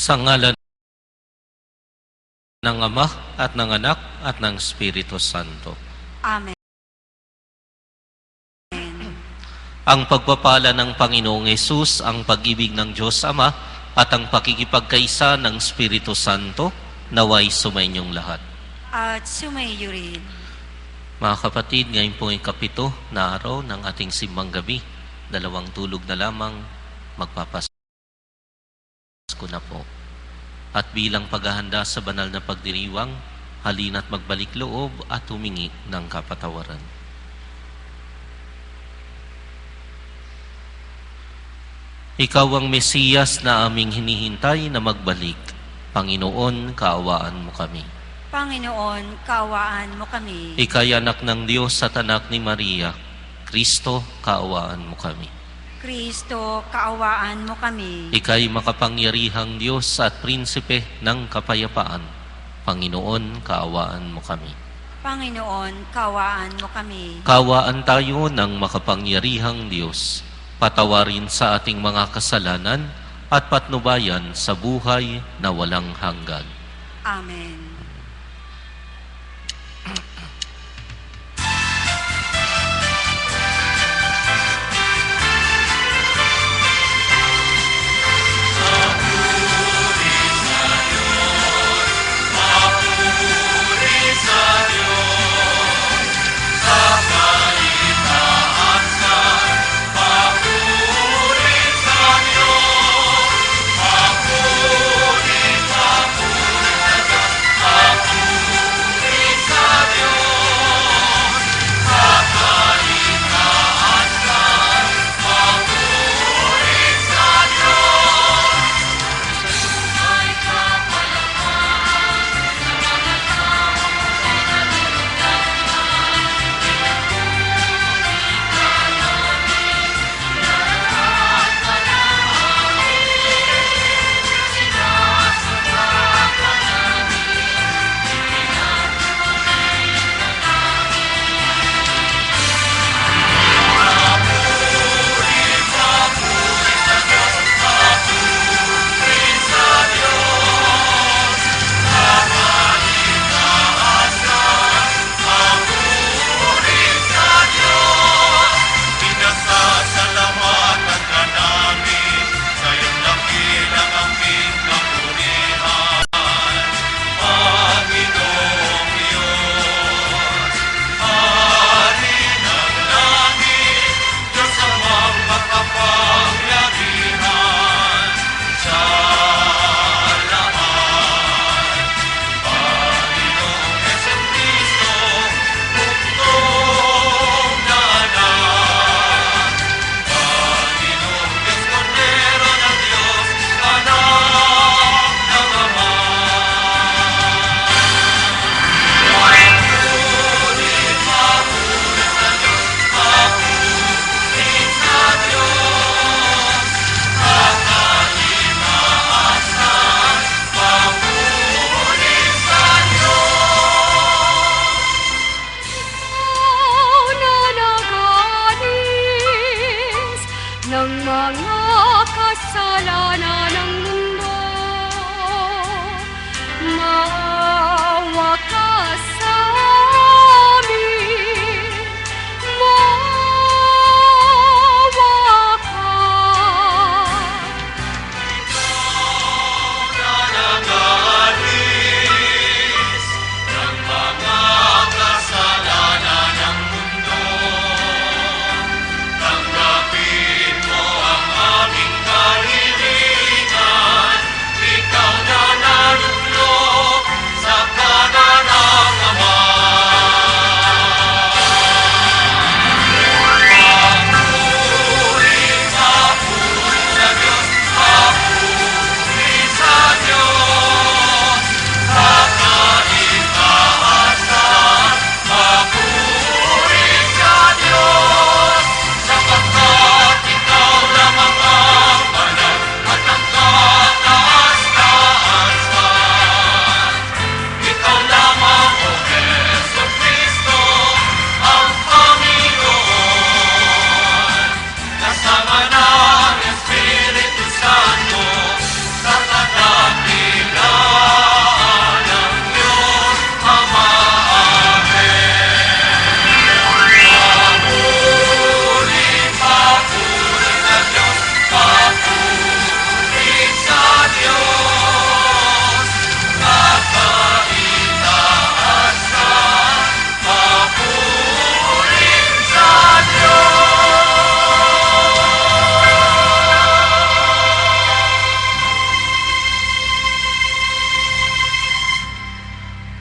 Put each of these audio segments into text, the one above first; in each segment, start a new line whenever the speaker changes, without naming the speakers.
Sa ngalan ng Ama at ng Anak at ng Espiritu Santo.
Amen.
Ang pagpapala ng Panginoong Hesus, ang pag-ibig ng Diyos Ama, at ang pakikipagkaisa ng Espiritu Santo, naway sumainyong lahat.
At sumaiyo rin.
Mga kapatid, ngayon po ay kapito na araw ng ating simbang gabi. 2 tulog na lamang, magpapasko na po. At bilang paghahanda sa banal na pagdiriwang, halina't magbalik loob at humingi ng kapatawaran. Ikaw ang Mesiyas na aming hinihintay na magbalik. Panginoon, kaawaan mo kami.
Panginoon, kaawaan mo kami.
Ika'y anak ng Diyos at anak ni Maria. Kristo, kaawaan mo kami.
Kristo, kaawaan mo kami.
Ika'y makapangyarihang Diyos at prinsipe ng kapayapaan. Panginoon, kaawaan mo kami.
Panginoon, kaawaan mo kami.
Kaawaan tayo ng makapangyarihang Diyos. Patawarin sa ating mga kasalanan at patnubayan sa buhay na walang hanggan.
Amen.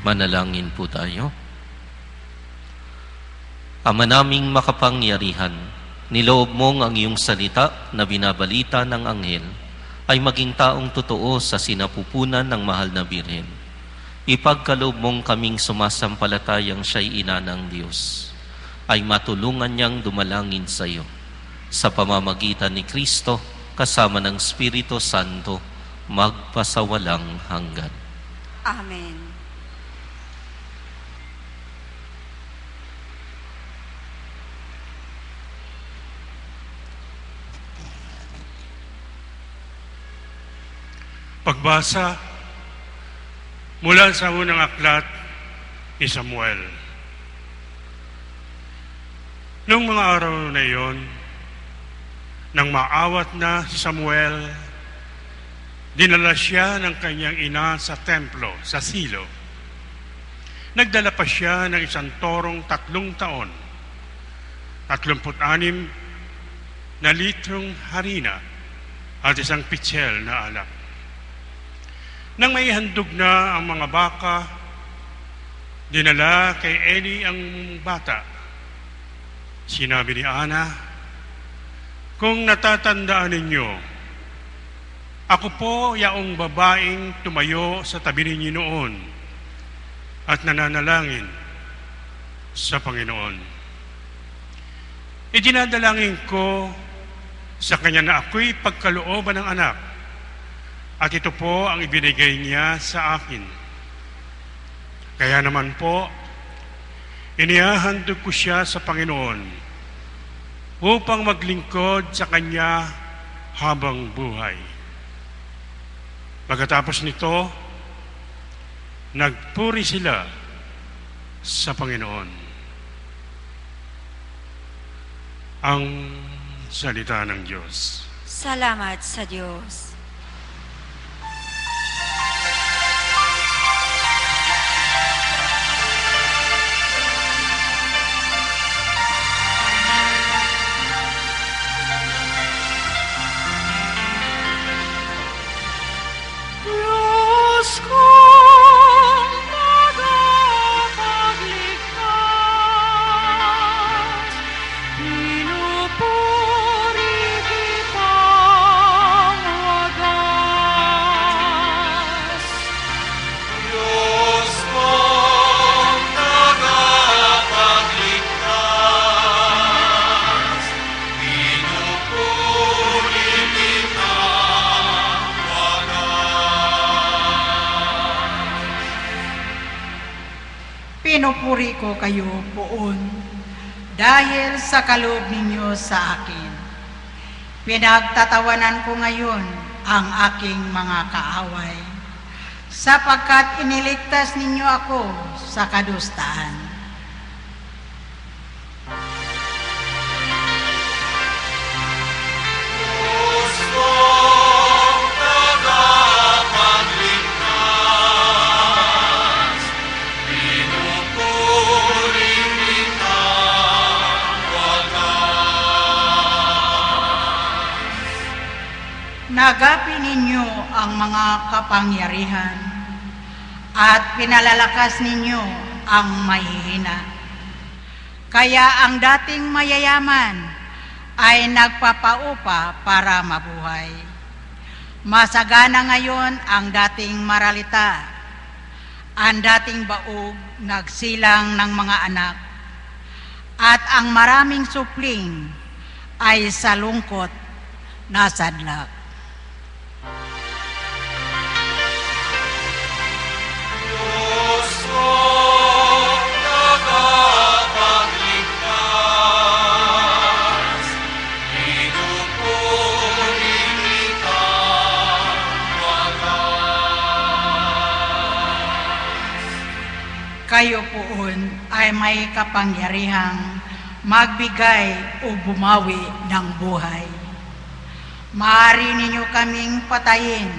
Manalangin po tayo. Ama naming makapangyarihan, niloob mong ang iyong salita na binabalita ng anghel ay maging taong totoo sa sinapupunan ng mahal na Birhen. Ipagkaloob mong kaming sumasampalatayang siya'y ina ng Diyos, ay matulungan niyang dumalangin sa iyo. Sa pamamagitan ni Kristo, kasama ng Espiritu Santo, magpasawalang hanggan.
Amen.
Pagbasa mula sa unang aklat ni Samuel. Noong mga araw na iyon, nang maawat na si Samuel, dinala siya ng kanyang ina sa templo, sa Silo. Nagdala pa siya ng isang torong 3 taon, 36 na litrong harina at isang pitsil na alak. Nang may handog na ang mga baka, dinala kay Eli ang bata. Sinabi ni Ana, "Kung natatandaan ninyo, ako po yaong babaeng tumayo sa tabi ninyo noon at nananalangin sa Panginoon. Idinadalangin ko sa kanya na ako'y pagkalooban ng anak, at ito po ang ibinigay niya sa akin. Kaya naman po, inihahandog ko siya sa Panginoon upang maglingkod sa Kanya habang buhay." Pagkatapos nito, nagpuri sila sa Panginoon. Ang salita ng Diyos.
Salamat sa Diyos.
Pinupuri ko kayo, Poon, dahil sa kaloob ninyo sa akin. Pinagtatawanan ko ngayon ang aking mga kaaway, sapagkat iniligtas ninyo ako sa kadustaan. Nagapi ninyo ang mga kapangyarihan at pinalalakas ninyo ang mahihina. Kaya ang dating mayayaman ay nagpapaupa para mabuhay. Masagana ngayon ang dating maralita. Ang dating baog nagsilang ng mga anak. At ang maraming supling ay sa lungkot nasadlak. Kayo poon ay may kapangyarihang magbigay o bumawi ng buhay. Maaari ninyo kaming patayin,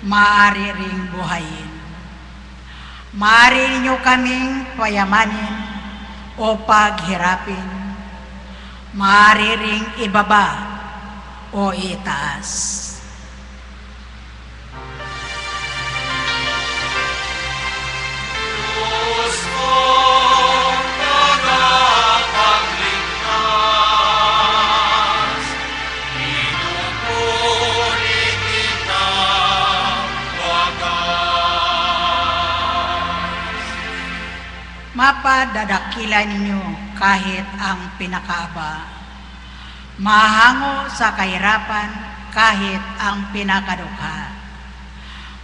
maaari ring buhayin. Maaari ninyo kaming payamanin o paghirapin. Maaari ring ibaba o itaas. mapadadakila ninyo kahit ang pinakaaba. Mahango sa kahirapan kahit ang pinakadukha.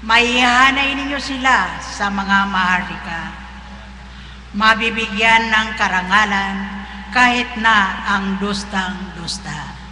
Maihanay ninyo sila sa mga maharlika. Mabibigyan ng karangalan kahit na ang dustang-dusta.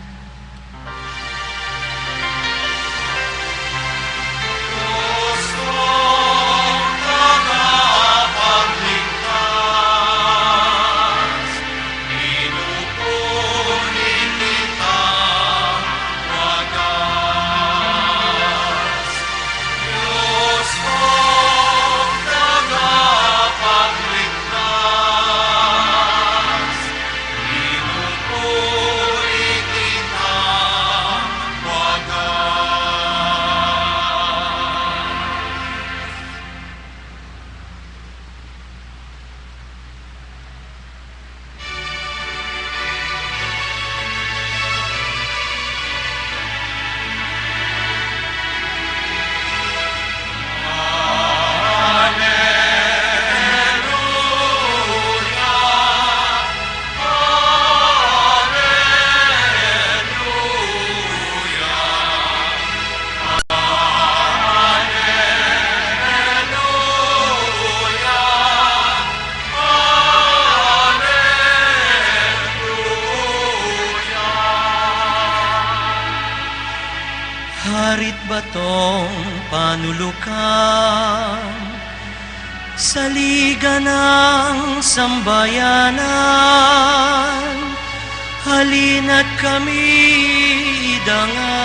Harit batong panulukan sa liga ng sambayanan, halina't kami dangal.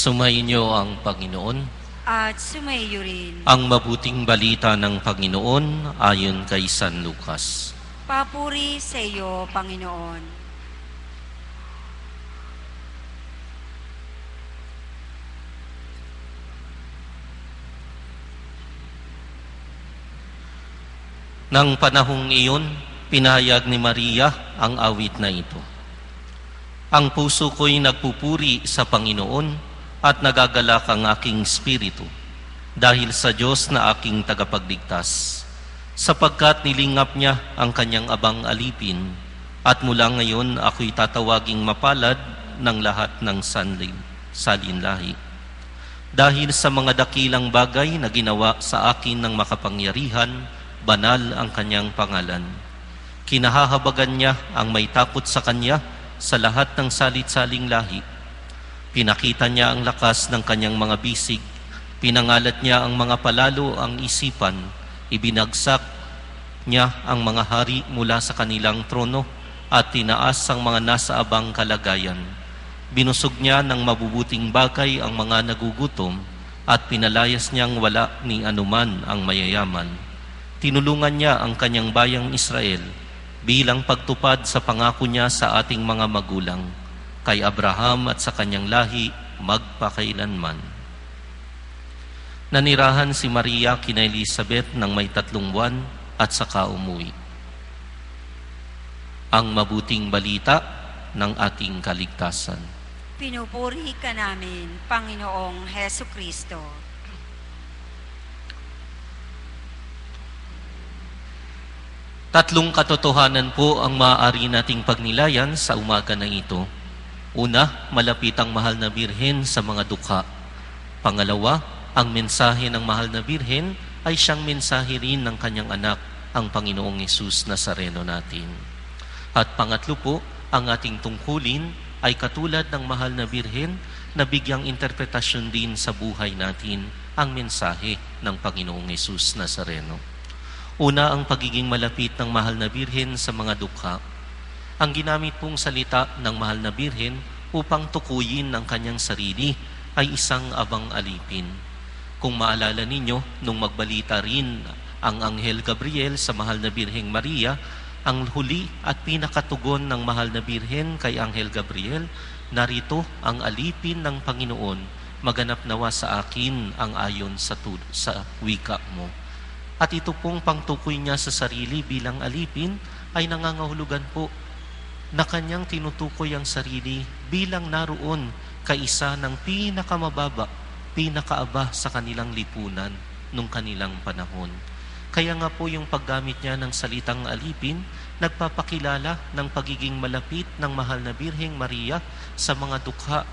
Sumainyo ang Panginoon.
At sumaiyo rin.
Ang mabuting balita ng Panginoon ayon kay San Lucas.
Papuri sa iyo, Panginoon.
Nang panahong iyon, pinahayag ni Maria ang awit na ito. Ang puso ko'y nagpupuri sa Panginoon at nagagalak ang aking espiritu dahil sa Diyos na aking tagapagligtas, sapagkat nilingap niya ang kanyang abang alipin, at mula ngayon ako'y tatawaging mapalad ng lahat ng salinlahi. Dahil sa mga dakilang bagay na ginawa sa akin ng makapangyarihan, banal ang kanyang pangalan. Kinahahabagan niya ang may takot sa kanya sa lahat ng salit-saling lahi. Pinakita niya ang lakas ng kanyang mga bisig, pinangalat niya ang mga palalo ang isipan, ibinagsak niya ang mga hari mula sa kanilang trono at tinaas ang mga nasa abang kalagayan. Binusog niya ng mabubuting bagay ang mga nagugutom at pinalayas niyang wala ni anuman ang mayayaman. Tinulungan niya ang kanyang bayang Israel bilang pagtupad sa pangako niya sa ating mga magulang, kay Abraham at sa kanyang lahi magpakailanman. Nanirahan si Maria kina Elizabeth ng may 3 buwan at saka umuwi. Ang mabuting balita ng ating kaligtasan.
Pinupuri ka namin, Panginoong Heso Kristo.
Tatlong katotohanan po ang maaari nating pagnilayan sa umaga na ito. Una, malapit ang mahal na Birhen sa mga dukha. Pangalawa, ang mensahe ng mahal na Birhen ay siyang mensahe rin ng kanyang anak, ang Panginoong Hesus Nazareno natin. At pangatlo po, ang ating tungkulin ay katulad ng mahal na Birhen na bigyang interpretasyon din sa buhay natin ang mensahe ng Panginoong Hesus Nazareno. Una, ang pagiging malapit ng mahal na Birhen sa mga dukha. Ang ginamit pong salita ng mahal na Birhen upang tukuyin ang kanyang sarili ay isang abang alipin. Kung maalala ninyo, nung magbalita rin ang Anghel Gabriel sa mahal na Birheng Maria, ang huli at pinakatugon ng mahal na Birhen kay Anghel Gabriel, narito ang alipin ng Panginoon, maganap nawa sa akin ang ayon sa wika mo. At ito pong pangtukoy niya sa sarili bilang alipin ay nangangahulugan po na kanyang tinutukoy ang sarili bilang naroon kaisa ng pinakamababa, pinakaaba sa kanilang lipunan nung kanilang panahon. Kaya nga po yung paggamit niya ng salitang alipin, nagpapakilala ng pagiging malapit ng mahal na Birheng Maria sa mga dukha,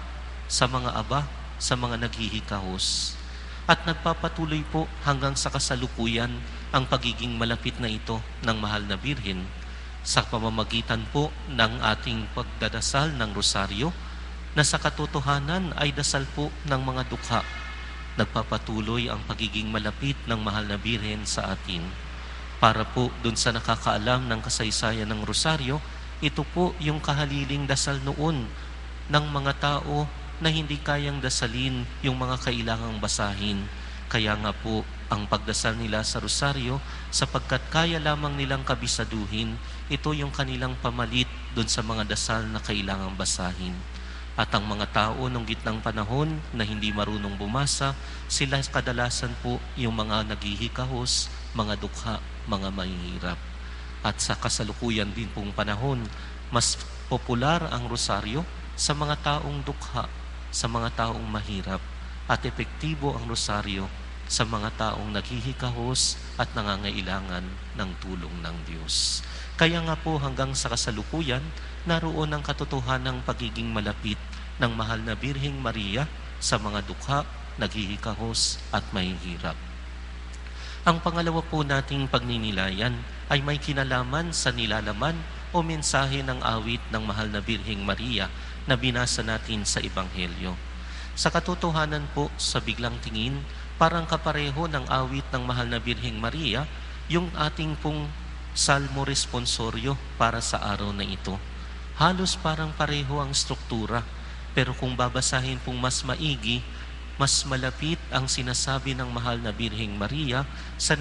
sa mga aba, sa mga naghihikahos. At nagpapatuloy po hanggang sa kasalukuyan ang pagiging malapit na ito ng mahal na Birhen sa pamamagitan po ng ating pagdadasal ng rosaryo na sa katotohanan ay dasal po ng mga dukha. Nagpapatuloy ang pagiging malapit ng mahal na Birhen sa atin. Para po dun sa nakakaalam ng kasaysayan ng rosaryo, ito po yung kahaliling dasal noon ng mga tao na hindi kayang dasalin yung mga kailangang basahin. Kaya nga po ang pagdasal nila sa rosaryo, sapagkat kaya lamang nilang kabisaduhin, ito yung kanilang pamalit dun sa mga dasal na kailangang basahin. At ang mga tao nung gitnang panahon na hindi marunong bumasa, sila kadalasan po yung mga naghihikahos, mga dukha, mga mahihirap. At sa kasalukuyan din pong panahon, mas popular ang rosaryo sa mga taong dukha, sa mga taong mahirap, at epektibo ang rosaryo sa mga taong naghihikahos at nangangailangan ng tulong ng Diyos. Kaya nga po hanggang sa kasalukuyan, naroon ang katotohanang pagiging malapit ng mahal na Birheng Maria sa mga dukha, naghihikahos at mahihirap. Ang pangalawa po nating pagninilayan ay may kinalaman sa nilalaman o mensahe ng awit ng mahal na Birheng Maria na binasa natin sa Ebanghelyo. Sa katotohanan po, sa biglang tingin, parang kapareho ng awit ng mahal na Birheng Maria yung ating pong salmo responsoryo para sa araw na ito. Halos parang pareho ang struktura, pero kung babasahin pong mas maigi, mas malapit ang sinasabi ng mahal na Birheng Maria sa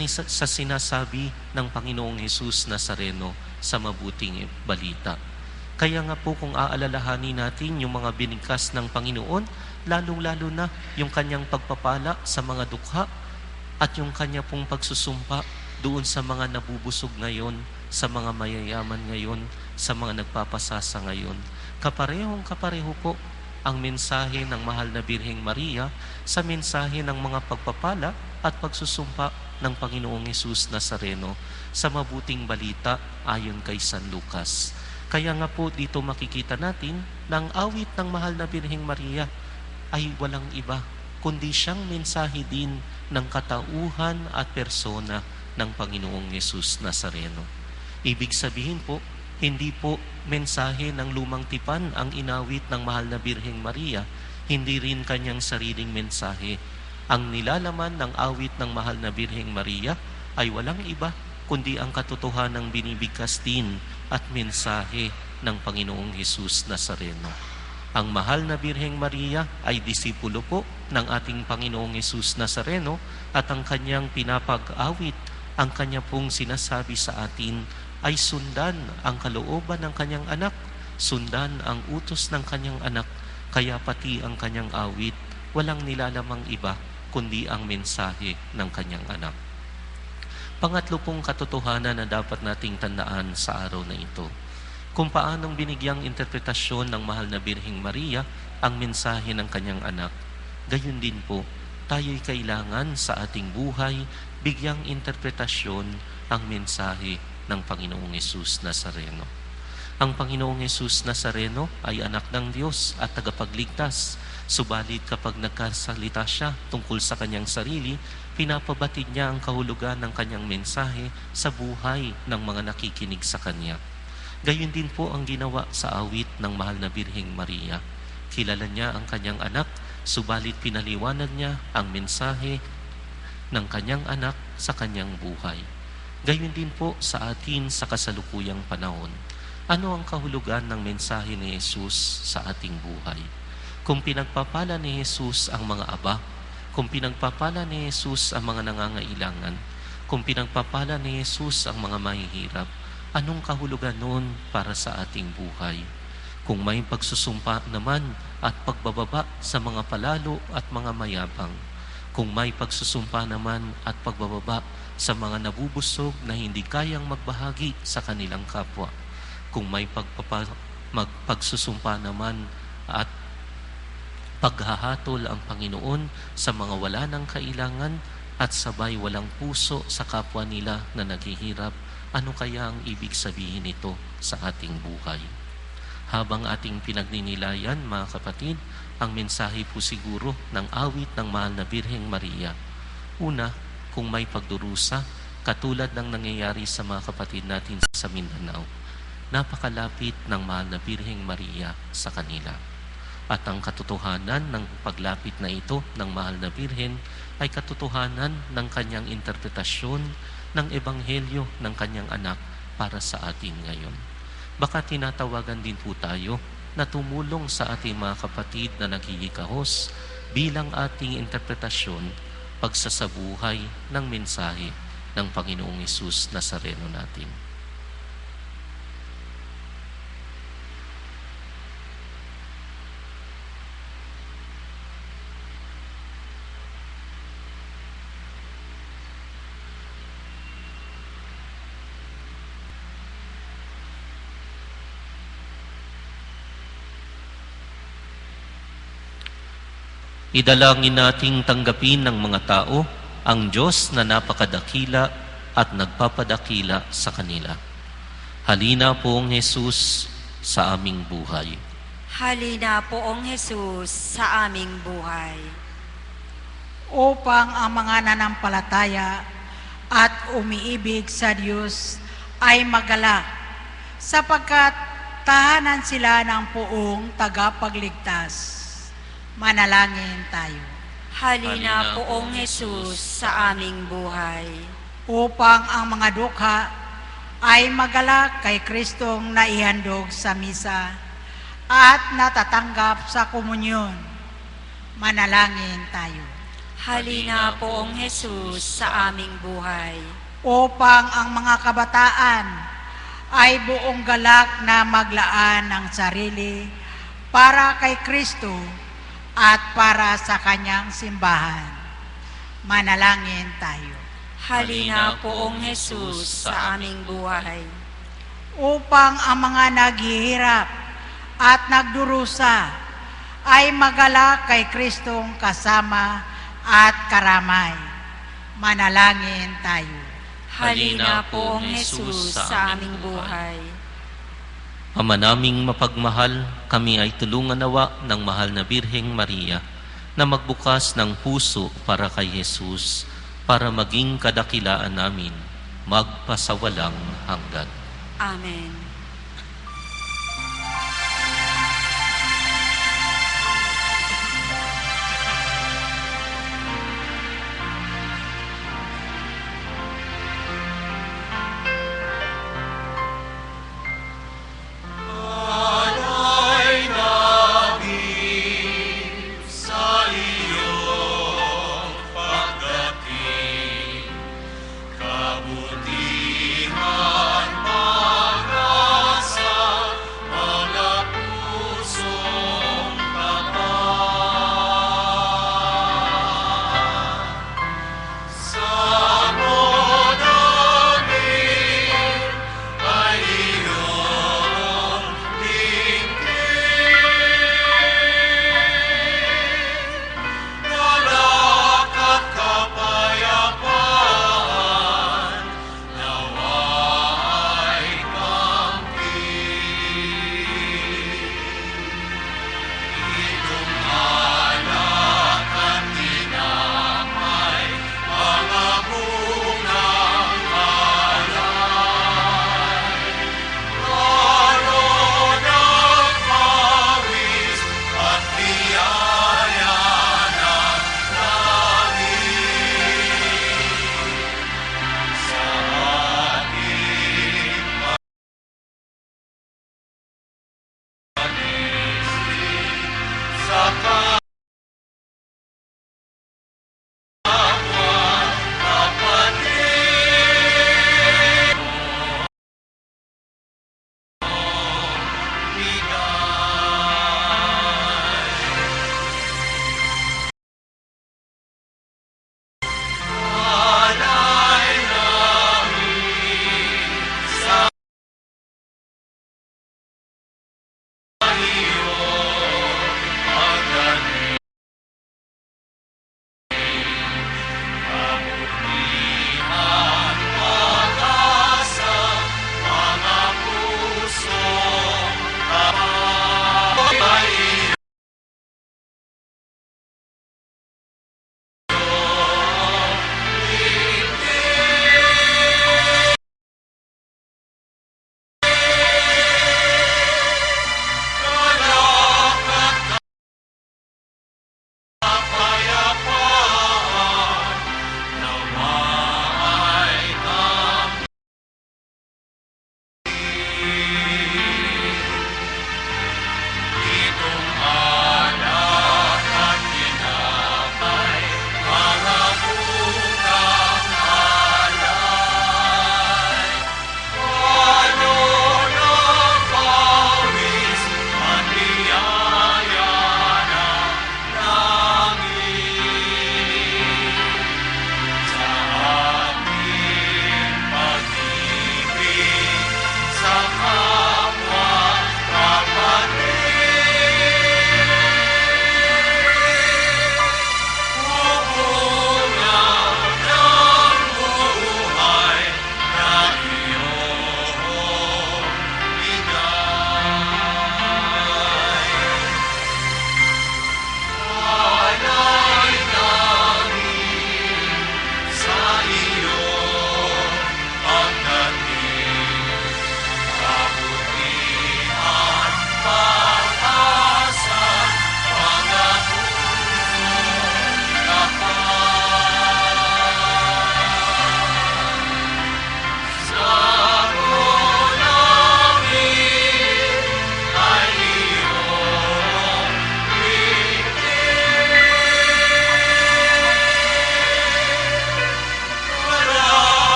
sinasabi ng Panginoong Hesus Nazareno sa mabuting balita. Kaya nga po kung aalalahanin natin yung mga binigkas ng Panginoon, lalong-lalo na yung kanyang pagpapala sa mga dukha at yung kanya pong pagsusumpa doon sa mga nabubusog ngayon, sa mga mayayaman ngayon, sa mga nagpapasasa ngayon. Kapareho po ang mensahe ng mahal na Birheng Maria sa mensahe ng mga pagpapala at pagsusumpa ng Panginoong Hesus Nazareno sa mabuting balita ayon kay San Lucas. Kaya nga po dito makikita natin na ang awit ng mahal na Birheng Maria ay walang iba, kundi siyang mensahe din ng katauhan at persona ng Panginoong Hesus Nazareno. Ibig sabihin po, hindi po mensahe ng lumang tipan ang inawit ng mahal na Birheng Maria, hindi rin kanyang sariling mensahe. Ang nilalaman ng awit ng mahal na Birheng Maria ay walang iba, kundi ang katotohanang binibigkas din at mensahe ng Panginoong Hesus Nazareno. Ang mahal na Birheng Maria ay disipulo po ng ating Panginoong Hesus Nazareno at ang kanyang pinapag-awit, ang kanya pong sinasabi sa atin ay sundan ang kalooban ng kanyang anak, sundan ang utos ng kanyang anak, kaya pati ang kanyang awit walang nilalamang iba kundi ang mensahe ng kanyang anak. Pangatlo pong katotohanan na dapat nating tandaan sa araw na ito, kung paanong binigyang interpretasyon ng mahal na Birheng Maria ang mensahe ng kanyang anak. Gayon din po, tayo'y kailangan sa ating buhay bigyang interpretasyon ang mensahe ng Panginoong Hesus Nazareno. Ang Panginoong Hesus Nazareno ay anak ng Diyos at tagapagligtas. Subalit kapag nagkasalita siya tungkol sa kanyang sarili, pinapabatid niya ang kahulugan ng kanyang mensahe sa buhay ng mga nakikinig sa kanya. Gayon din po ang ginawa sa awit ng mahal na Birheng Maria. Kilala niya ang kanyang anak, subalit pinaliwanag niya ang mensahe ng kanyang anak sa kanyang buhay. Gayon din po sa atin sa kasalukuyang panahon. Ano ang kahulugan ng mensahe ni Jesus sa ating buhay? Kung pinagpapala ni Jesus ang mga aba, Kung pinagpapala ni Jesus ang mga nangangailangan, kung pinagpapala ni Jesus ang mga mahihirap, anong kahulugan nun para sa ating buhay? Kung may pagsusumpa naman at pagbababa sa mga palalo at mga mayabang, kung may pagsusumpa naman at pagbababa sa mga nabubusog na hindi kayang magbahagi sa kanilang kapwa, kung may pagsusumpa naman at paghahatol ang Panginoon sa mga wala ng kailangan at sabay walang puso sa kapwa nila na naghihirap, ano kaya ang ibig sabihin nito sa ating buhay? Habang ating pinagninilayan, mga kapatid, ang mensahe po siguro ng awit ng Mahal na Birheng Maria. Una, kung may pagdurusa, katulad ng nangyayari sa mga kapatid natin sa Mindanao, napakalapit ng Mahal na Birheng Maria sa kanila. At ang katotohanan ng paglapit na ito ng Mahal na Birhen ay katotohanan ng kanyang interpretasyon ng Ebanghelyo ng kanyang anak para sa atin ngayon. Baka tinatawagan din po tayo na tumulong sa ating mga kapatid na naghihikahos bilang ating interpretasyon pagsasabuhay ng mensahe ng Panginoong Hesus Nazareno natin. Idalangin nating tanggapin ng mga tao ang Diyos na napakadakila at nagpapadakila sa kanila. Halina poong Jesus sa aming buhay.
Halina poong Jesus sa aming buhay.
Upang ang mga nanampalataya at umiibig sa Diyos ay magalak, sapagkat tahanan sila ng poong tagapagligtas. Manalangin tayo.
Halina poong Jesus sa aming buhay.
Upang ang mga dukha ay magalak kay Kristong naihandog sa misa at natatanggap sa komunyon. Manalangin tayo.
Halina poong Jesus sa aming buhay.
Upang ang mga kabataan ay buong galak na maglaan ng sarili para kay Kristo at para sa kanyang simbahan. Manalangin tayo.
Halina poong Jesus sa aming buhay.
Upang ang mga naghihirap at nagdurusa ay magalak kay Kristong kasama at karamay. Manalangin tayo.
Halina poong Jesus sa aming buhay.
Ama naming mapagmahal, kami ay tulungan nawa ng Mahal na Birheng Maria na magbukas ng puso para kay Jesus para maging kadakilaan namin magpasawalang hanggan.
Amen.
Kabutihan, pagkakas,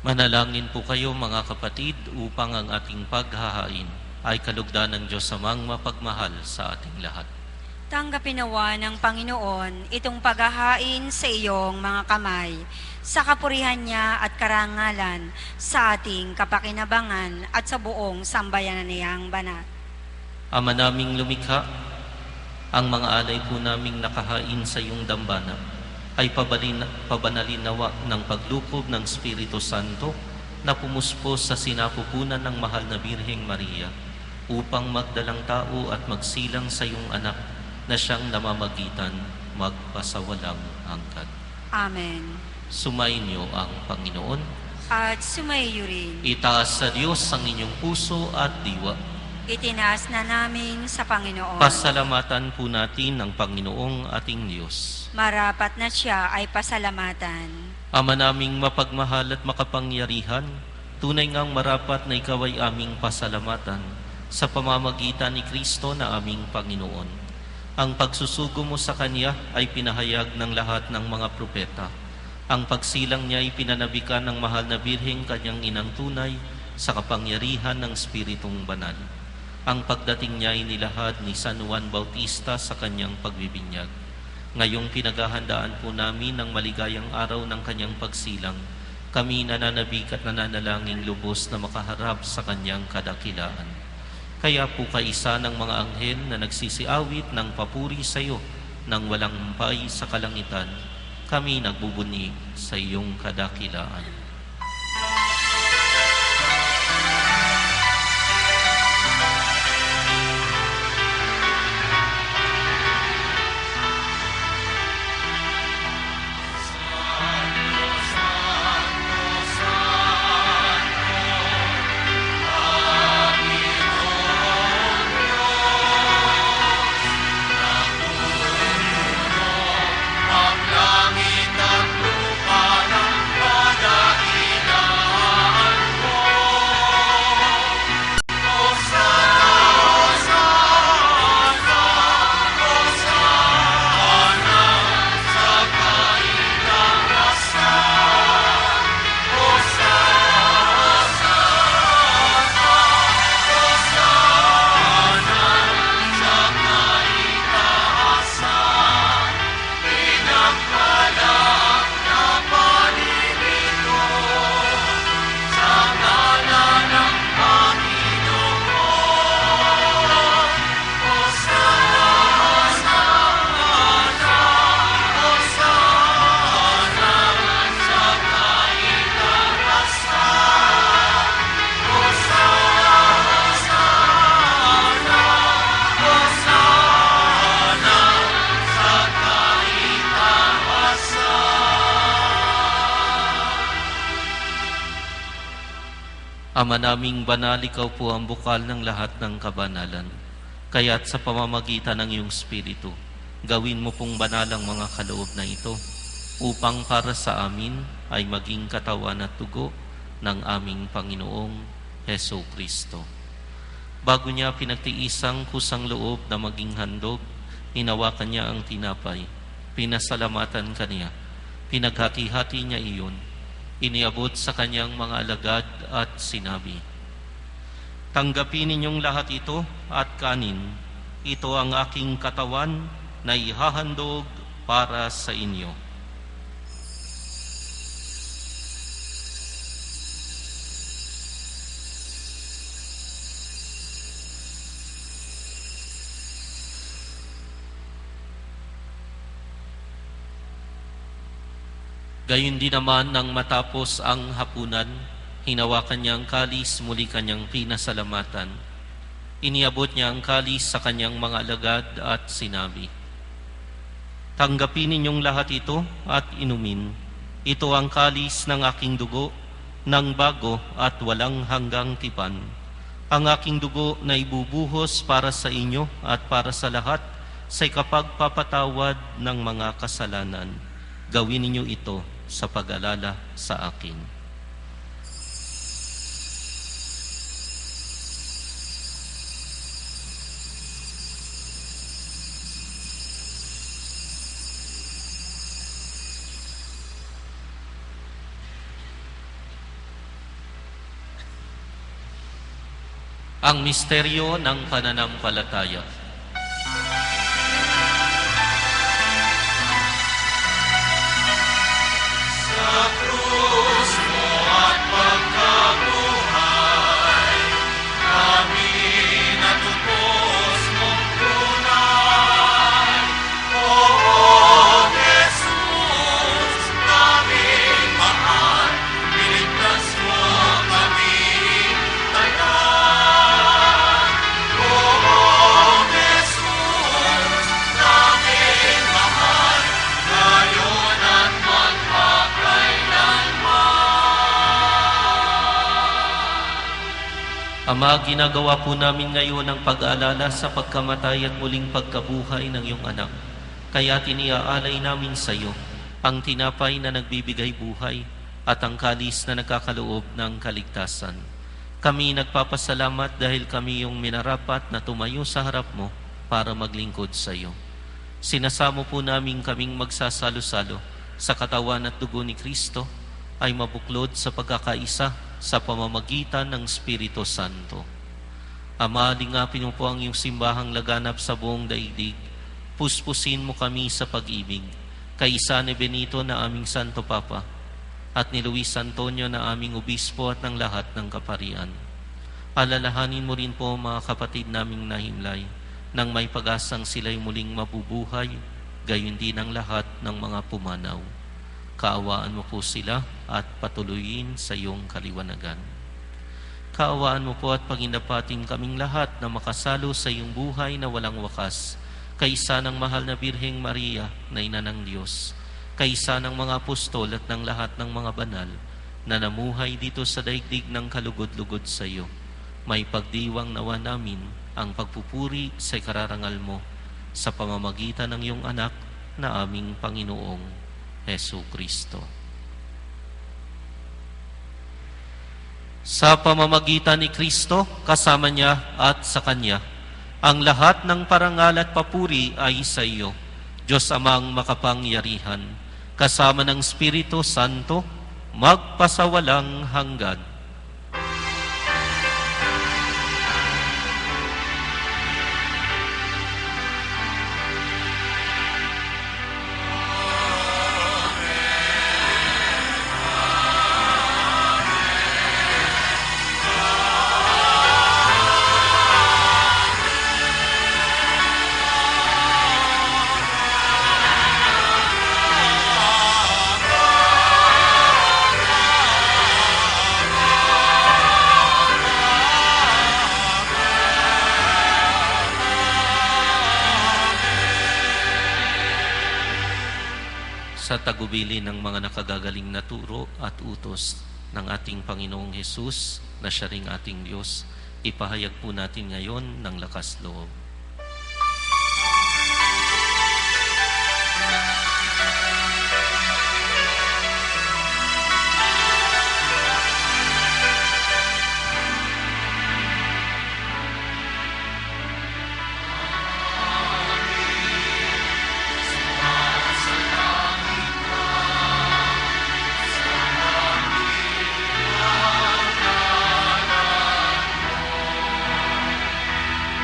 Manalangin po kayo mga kapatid upang ang ating paghahain ay kalugdan ng Diyos amang mapagmahal sa ating lahat.
Tanggapin nawa ng Panginoon itong paghahain sa iyong mga kamay, sa kapurihan niya at karangalan, sa ating kapakinabangan at sa buong sambayanan niyang banal.
Ama naming lumikha, ang mga alay po naming nakahain sa iyong dambana ay pabanalin nawa ng paglukob ng Espiritu Santo na pumuspos sa sinapupunan ng mahal na Birheng Maria upang magdalang tao at magsilang sa iyong anak na siyang namamagitan magpasawalang hanggan.
Amen.
Sumainyo ang Panginoon.
At sumaiyo rin.
Itaas sa Diyos ang inyong puso at diwa.
Itinaas na namin sa Panginoon.
Pasalamatan po natin ang Panginoong ating Diyos.
Marapat na siya ay pasalamatan.
Ama naming mapagmahal at makapangyarihan, tunay ngang marapat na ikaw ay aming pasalamatan sa pamamagitan ni Kristo na aming Panginoon. Ang pagsusugo mo sa Kanya ay pinahayag ng lahat ng mga propeta. Ang pagsilang niya ay pinanabikan ng mahal na Birheng kanyang inang tunay sa kapangyarihan ng Espiritong Banal. Ang pagdating niya ay nilahad ni San Juan Bautista sa kanyang pagbibinyag. Ngayong pinaghahandaan po namin ang maligayang araw ng kanyang pagsilang, kami nananabik at nananalangin lubos na makaharap sa kanyang kadakilaan. Kaya po kaisa ng mga anghel na nagsisiawit ng papuri sa iyo nang walang humpay sa kalangitan, kami nagbubunig sa iyong kadakilaan. Ama naming banal, ikaw po ang bukal ng lahat ng kabanalan. Kaya't sa pamamagitan ng iyong Espiritu, gawin mo pong banal ang mga kaloob na ito, upang para sa amin ay maging katawan at dugo ng aming Panginoong Heso Kristo. Bago niya pinagtiisang kusang loob na maging handog, hinawakan niya ang tinapay, pinasalamatan kaniya, pinaghati-hati niya iyon, iniabot sa kanyang mga alagad at sinabi, "Tanggapin ninyong lahat ito at kanin. Ito ang aking katawan na ihahandog para sa inyo." Gayon din naman nang matapos ang hapunan, hinawakan niya ang kalis, muli kanyang pinasalamatan. Iniabot niya ang kalis sa kanyang mga alagad at sinabi, "Tanggapin ninyong lahat ito at inumin. Ito ang kalis ng aking dugo, ng bago at walang hanggang tipan. Ang aking dugo na ibubuhos para sa inyo at para sa lahat sa ikapagpapatawad ng mga kasalanan. Gawin ninyo ito sa pag-alala sa akin." Ang misteryo ng pananampalataya. Ama, ginagawa po namin ngayon ang pag-aalala sa pagkamatay at muling pagkabuhay ng iyong anak. Kaya tiniaalay namin sa iyo ang tinapay na nagbibigay buhay at ang kalis na nagkakaloob ng kaligtasan. Kami nagpapasalamat dahil kami yung minarapat na tumayo sa harap mo para maglingkod sa iyo. Sinasamo po namin kaming magsasalo-salo sa katawan at dugo ni Kristo ay mabuklod sa pagkakaisa sa pamamagitan ng Espiritu Santo. Ama, lingapin mo po ang iyong simbahang laganap sa buong daigdig. Puspusin mo kami sa pag-ibig. Kaisa ni Benito na aming Santo Papa at ni Luis Antonio na aming Obispo at ng lahat ng kaparian. Alalahanin mo rin po mga kapatid naming nahimlay nang may pag-asang sila'y muling mabubuhay, gayon din ang lahat ng mga pumanaw. Kaawaan mo po sila at patuloyin sa iyong kaliwanagan. Kaawaan mo po at paginapatin kaming lahat na makasalo sa iyong buhay na walang wakas, kaisa ng mahal na Birheng Maria na Ina ng Diyos, kaisa ng mga apostol at ng lahat ng mga banal na namuhay dito sa daigdig ng kalugod-lugod sa iyo. May pagdiwang nawa namin ang pagpupuri sa kararangal mo sa pamamagitan ng iyong anak na aming Panginoong Hesu Kristo. Sa pamamagitan ni Kristo, kasama niya at sa Kanya, ang lahat ng parangal at papuri ay sa iyo, Diyos Amang makapangyarihan, kasama ng Espiritu Santo, magpasawalang hanggan. Sa tagubili ng mga nakagagaling na turo at utos ng ating Panginoong Hesus na siya ring ating Diyos, ipahayag po natin ngayon ng lakas loob.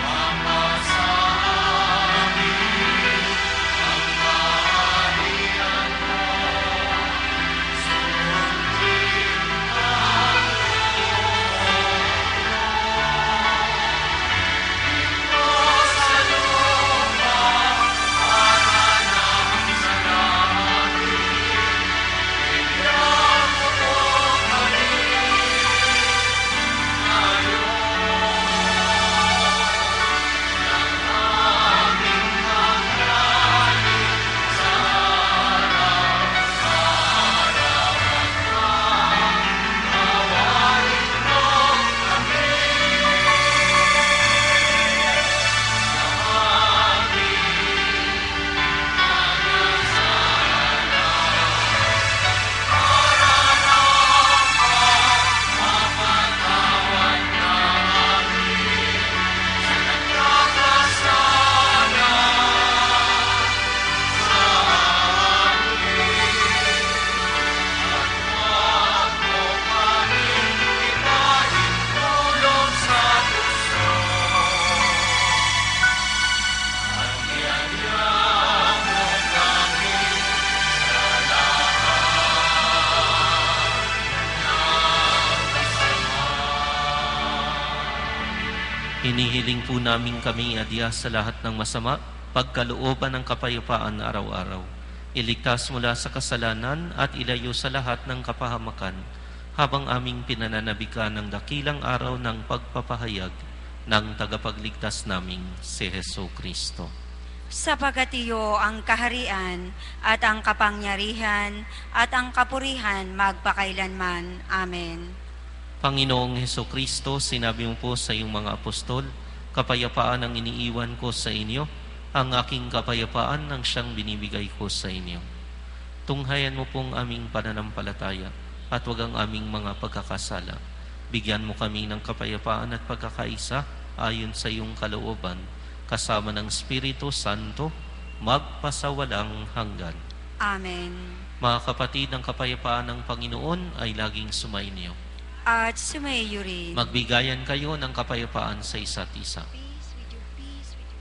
Mama
Hinihiling po namin kami adya sa lahat ng masama, pagkalooban ng kapayapaan araw-araw. Iligtas mula sa kasalanan at ilayo sa lahat ng kapahamakan, habang aming pinananabikan ng dakilang araw ng pagpapahayag ng tagapagligtas naming si Hesus Kristo.
Sapagat iyo ang kaharian at ang kapangyarihan at ang kapurihan magpakailanman. Amen.
Panginoong Hesus Kristo, sinabi mo po sa iyong mga apostol, kapayapaan ang iniiwan ko sa inyo, ang aking kapayapaan ang siyang binibigay ko sa inyo. Tunghayan mo pong aming pananampalataya at wag ang aming mga pagkakasala. Bigyan mo kami ng kapayapaan at pagkakaisa ayon sa iyong kalooban, kasama ng Espiritu Santo, magpasawalang hanggan.
Amen.
Mga kapatid, ang kapayapaan ng Panginoon ay laging sumainyo.
At sumayo rin.
Magbigayan kayo ng kapayapaan sa isa't isa.
Peace with you, peace with you.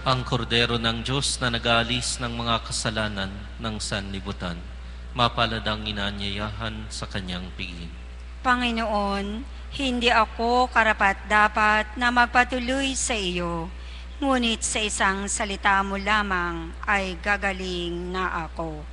Ang kordero ng Diyos na nag-aalis ng mga kasalanan ng sanlibutan, mapalad ang inaanyayahan sa kanyang piging. Panginoon, hindi ako karapat-dapat na magpatuloy sa iyo, ngunit sa isang salita mo lamang ay gagaling na ako.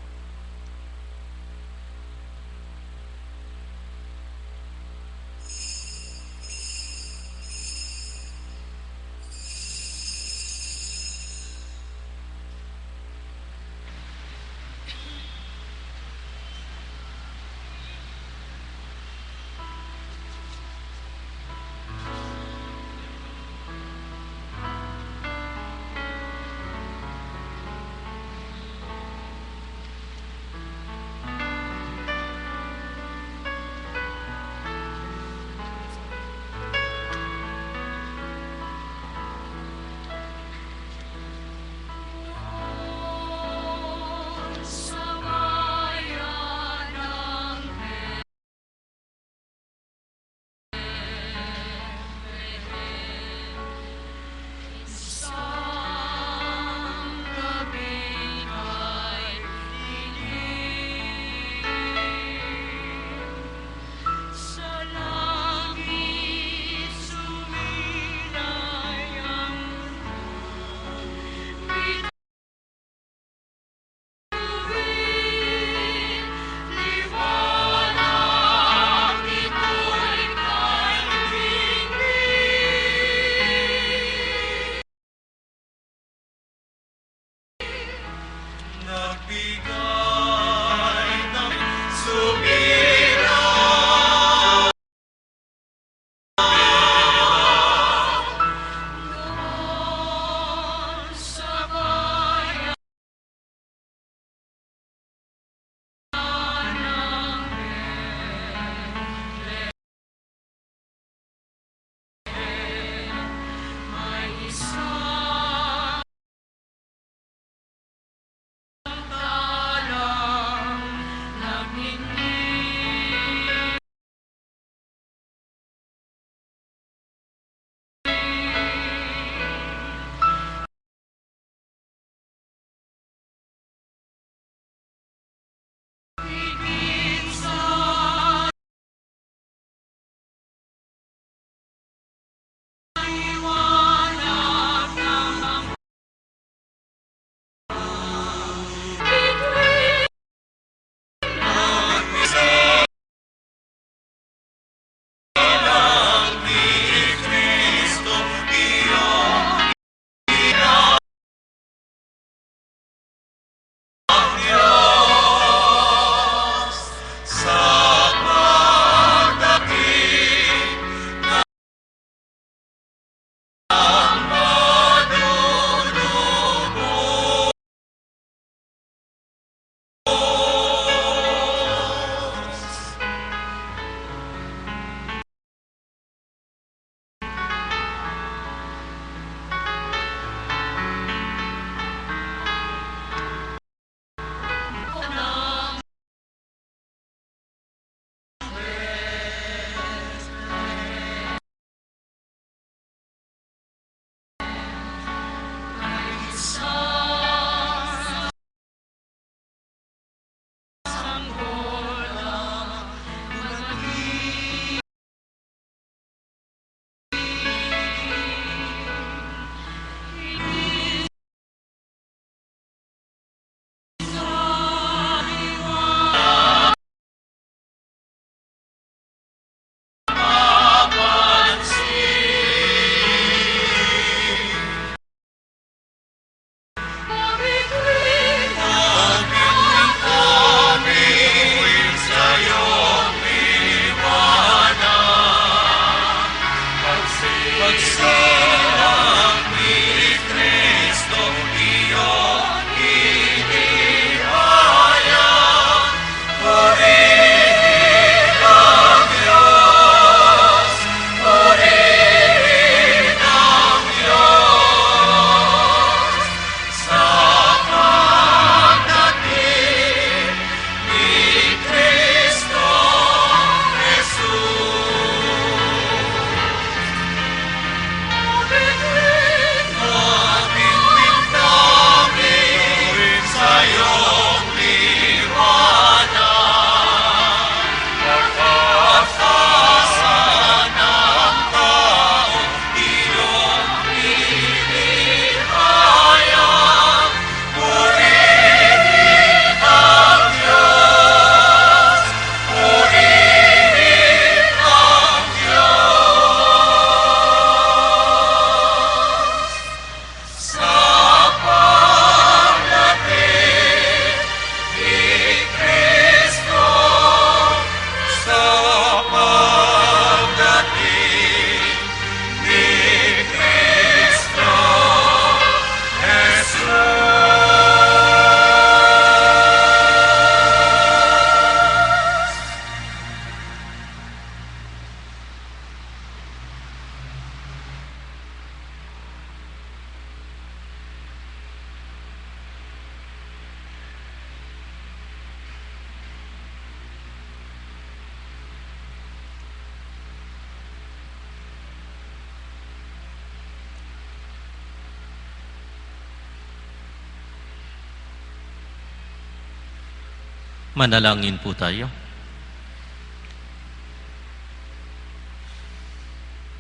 Manalangin po tayo.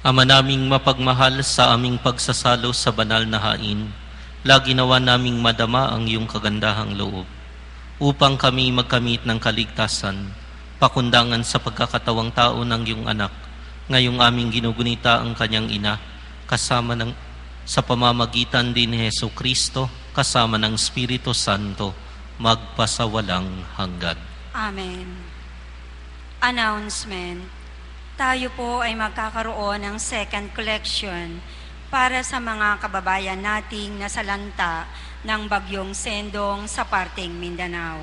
Ama naming mapagmahal, sa aming pagsasalo sa banal na hain, lagi nawa naming madama ang iyong kagandahang loob, upang kami magkamit ng kaligtasan, pakundangan sa pagkakatawang tao ng iyong anak, ngayong aming ginugunita ang kanyang ina, kasama ng sa pamamagitan din ni Hesu Kristo, kasama ng Espiritu Santo, magpasawalang hanggan.
Amen. Announcement. Tayo po ay magkakaroon ng second collection para sa mga kababayan nating nasalanta ng bagyong Sendong sa parteng Mindanao.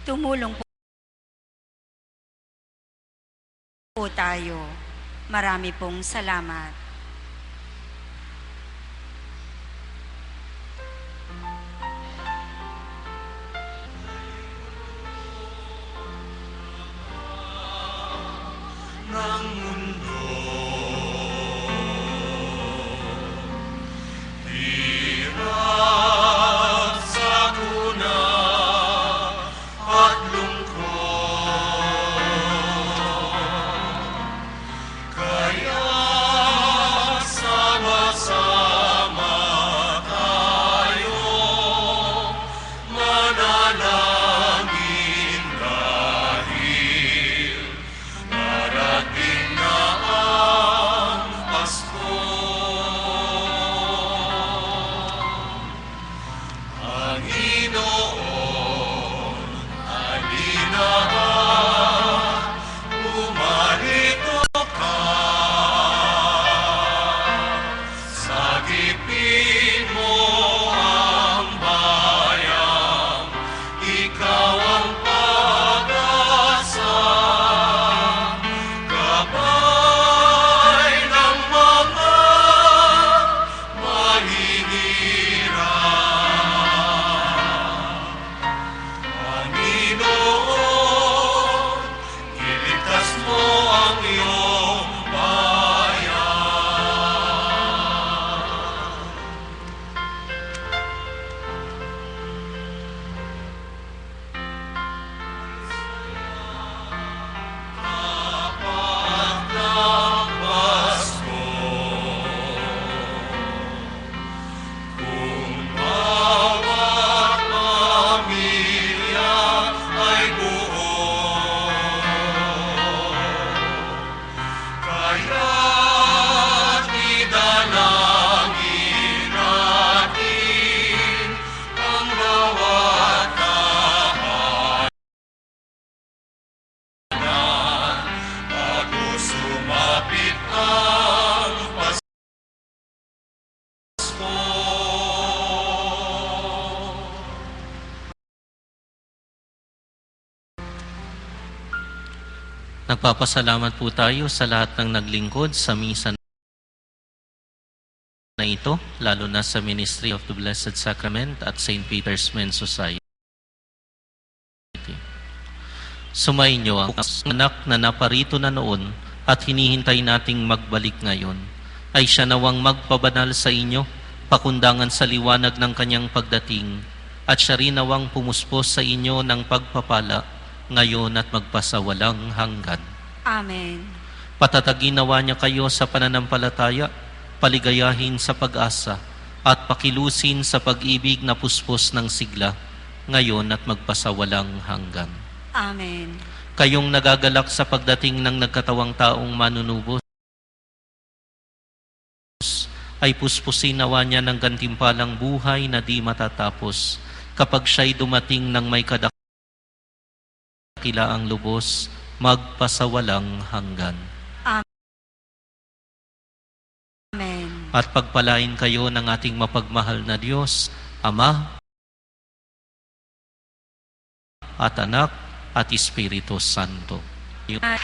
Tumulong po tayo. Marami pong salamat.
ng mundo. Hirap, sakuna, at lungkot. Kaya sama-sama tayo manalangin dahil darating na ang Pasko. Panginoon, halina, pumarito ka. Sagipin mo ang bayan, ikaw ang pag-asa. Gabay ng mga mahihirap. Panginoon, iligtas mo ang iyong bayan. Kapag ng Pasko, kung bawat pamilya ay buo, kaya't idalangin natin ang bawat tahanan bago sumapit ang Pasko.
Nagpapasalamat po tayo sa lahat ng naglingkod sa misa na ito, lalo na sa Ministry of the Blessed Sacrament at St. Peter's Men's Society. Sumainyo ang anak na naparito na noon at hinihintay nating magbalik ngayon. ay siya nawang magpabanal sa inyo, pakundangan sa liwanag ng kanyang pagdating, at siya rin nawang pumuspos sa inyo ng pagpapala, ngayon at magpasawalang hanggan.
Amen.
Patatagin nawa niya kayo sa pananampalataya, paligayahin sa pag-asa, at pakilusin sa pag-ibig na puspos ng sigla, ngayon at magpasawalang hanggan.
Amen.
Kayong nagagalak sa pagdating ng nagkatawang taong manunubos, ay puspusin nawa niya ng gantimpalang buhay na di matatapos kapag siya'y dumating ng may kadakilaang lubos, magpasawalang hanggan.
Amen.
At pagpalain kayo ng ating mapagmahal na Diyos, Ama at Anak at Espiritu Santo.
At